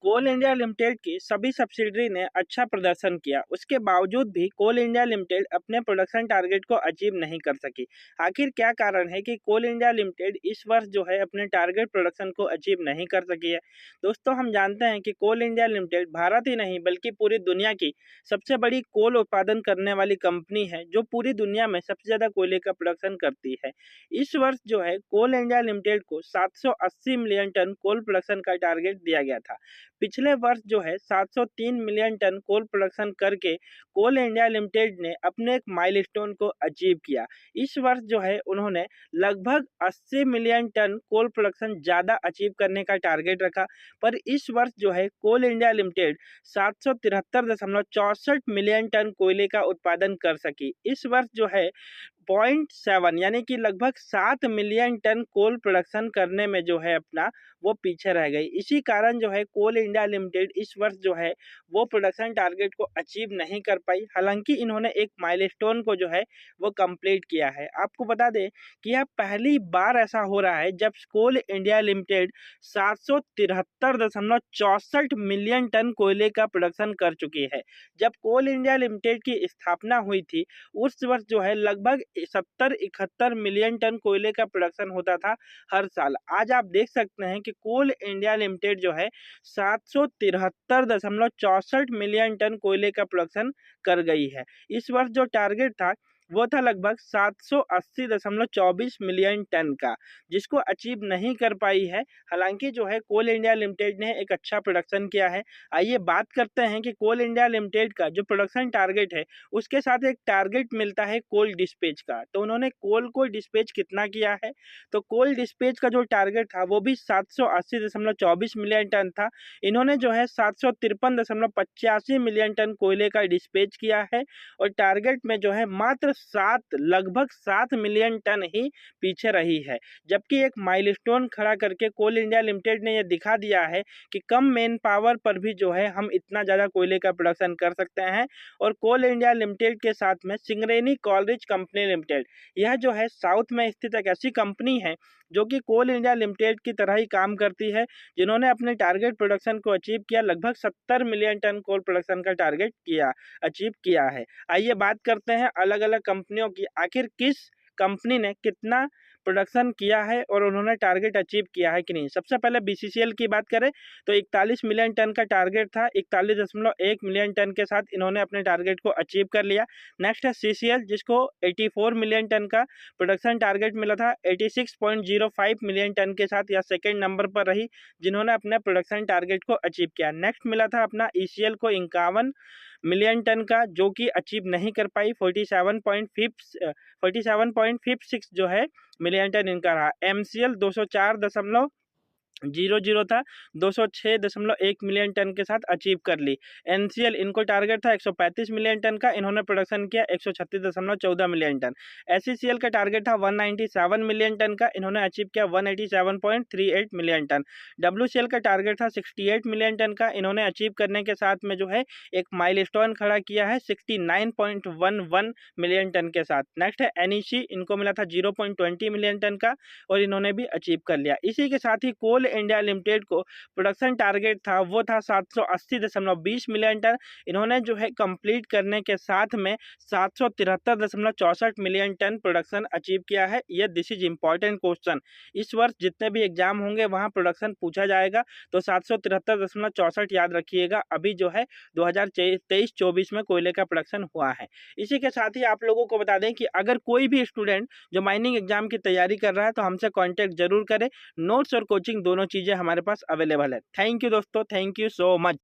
कोल India limited की सभी subsidiary ने अच्छा प्रदर्शन किया। उसके बावजूद भी कोल इंडिया लिमिटेड अपने प्रोडक्शन टारगेट को अचीव नहीं कर सकी। आखिर क्या कारण है कि कोल इंडिया लिमिटेड इस वर्ष जो है अपने टारगेट प्रोडक्शन को अचीव नहीं कर सकी है। दोस्तों, हम जानते हैं कि कोल इंडिया लिमिटेड भारत ही नहीं बल्कि पूरी दुनिया की सबसे बड़ी कोल उत्पादन करने वाली कंपनी है, जो पूरी दुनिया में सबसे ज्यादा कोयले का प्रोडक्शन करती है। इस वर्ष जो है कोल इंडिया लिमिटेड को 780 मिलियन टन कोल प्रोडक्शन का टारगेट दिया गया था। पिछले वर्ष जो है 703 मिलियन टन कोल प्रोडक्शन करके कोल इंडिया लिमिटेड ने अपने एक माइलस्टोन को अचीव किया। इस वर्ष जो है उन्होंने लगभग 80 मिलियन टन कोल प्रोडक्शन ज़्यादा अचीव करने का टारगेट रखा, पर इस वर्ष जो है कोल इंडिया लिमिटेड 773.64 मिलियन टन कोयले का उत्पादन कर सकी। इस वर्ष जो है 0.7 यानी कि लगभग 7 मिलियन टन कोल प्रोडक्शन करने में जो है अपना वो पीछे रह गई। इसी कारण जो है कोल इंडिया लिमिटेड इस वर्ष जो है वो प्रोडक्शन टारगेट को अचीव नहीं कर पाई। हालांकि इन्होंने एक माइलस्टोन को जो है वो कंप्लीट किया है। आपको बता दें कि यह पहली बार ऐसा हो रहा है जब कोल इंडिया लिमिटेड 773.64 मिलियन टन कोयले का प्रोडक्शन कर चुकी है। जब कोल इंडिया लिमिटेड की स्थापना हुई थी उस वर्ष जो है लगभग 70-71 मिलियन टन कोयले का प्रोडक्शन होता था हर साल। आज आप देख सकते हैं कि कोल इंडिया लिमिटेड जो है 773.64 मिलियन टन कोयले का प्रोडक्शन कर गई है। इस वर्ष जो टारगेट था वो था लगभग 780.24 मिलियन टन का, जिसको अचीव नहीं कर पाई है। हालांकि जो है कोल इंडिया लिमिटेड ने एक अच्छा प्रोडक्शन किया है। आइए बात करते हैं कि कोल इंडिया लिमिटेड का जो प्रोडक्शन टारगेट है उसके साथ एक टारगेट मिलता है कोल डिस्पैच का। तो उन्होंने कोल को डिस्पैच कितना किया है, तो कोल डिस्पैच का जो टारगेट था वो भी 780.24 मिलियन टन था। इन्होंने जो है 753.85 मिलियन टन कोयले का डिस्पैच किया है और टारगेट में जो है मात्र लगभग 7 मिलियन टन ही पीछे रही है। जबकि एक माइलस्टोन खड़ा करके कोल इंडिया लिमिटेड ने यह दिखा दिया है कि कम मैन पावर पर भी जो है हम इतना ज़्यादा कोयले का प्रोडक्शन कर सकते हैं। और कोल इंडिया लिमिटेड के साथ में सिंगरेनी कोलरिज कंपनी लिमिटेड, यह जो है साउथ में स्थित एक ऐसी कंपनी है जो कि कोल इंडिया लिमिटेड की तरह ही काम करती है, जिन्होंने अपने टारगेट प्रोडक्शन को अचीव किया। लगभग 70 मिलियन टन कोल प्रोडक्शन का टारगेट अचीव किया है। आइए बात करते हैं अलग अलग कंपनियों की, आखिर किस कंपनी ने कितना प्रोडक्शन किया है और उन्होंने टारगेट अचीव किया है कि नहीं। सबसे पहले बीसीसीएल की बात करें तो 41 मिलियन टन का टारगेट था, 41.1 मिलियन टन के साथ इन्होंने अपने टारगेट को अचीव कर लिया। नेक्स्ट है सीसीएल, जिसको 84 मिलियन टन का प्रोडक्शन टारगेट मिला था। 86.05 मिलियन टन के साथ यह सेकेंड नंबर पर रही, जिन्होंने अपने प्रोडक्शन टारगेट को अचीव किया। नेक्स्ट मिला था अपना ईसीएल को 51 मिलियन टन का, जो कि अचीव नहीं कर पाई। 47.56 जो है मिलियन टन इनका रहा। एमसीएल 204.00 था, 206.1 मिलियन टन के साथ अचीव कर ली। एनसीएल, इनको टारगेट था 135 मिलियन टन का, इन्होंने प्रोडक्शन किया 136.14 मिलियन टन। एसईसीएल का टारगेट था 197 मिलियन टन का, इन्होंने अचीव किया 187.38 मिलियन टन। डब्ल्यूसीएल का टारगेट था 68 मिलियन टन का, इन्होंने अचीव करने के साथ में जो है एक माइलस्टोन खड़ा किया है 69.11 मिलियन टन के साथ। नेक्स्ट है एनईसी, इनको मिला था 0.20 मिलियन टन का और इन्होंने भी अचीव कर लिया। इसी के साथ ही कोल इंडिया लिमिटेड को प्रोडक्शन टारगेट था वो था 780.20 मिलियन टन, इन्होंने जो है कंप्लीट करने के साथ में 773.64 मिलियन टन प्रोडक्शन अचीव किया है। ये दिस इज इम्पॉर्टेंट क्वेश्चन, इस वर्ष जितने भी एग्जाम होंगे वहां प्रोडक्शन पूछा जाएगा, तो 773.64 याद रखिएगा। अभी जो है 2023-24 में कोयले का प्रोडक्शन हुआ है। इसी के साथ ही आप लोगों को बता दें कि अगर कोई भी स्टूडेंट जो माइनिंग एग्जाम की तैयारी कर रहा है तो हमसे कांटेक्ट जरूर करें। नोट्स और कोचिंग दोनों चीज़ें हमारे पास अवेलेबल है। थैंक यू दोस्तों, थैंक यू सो मच।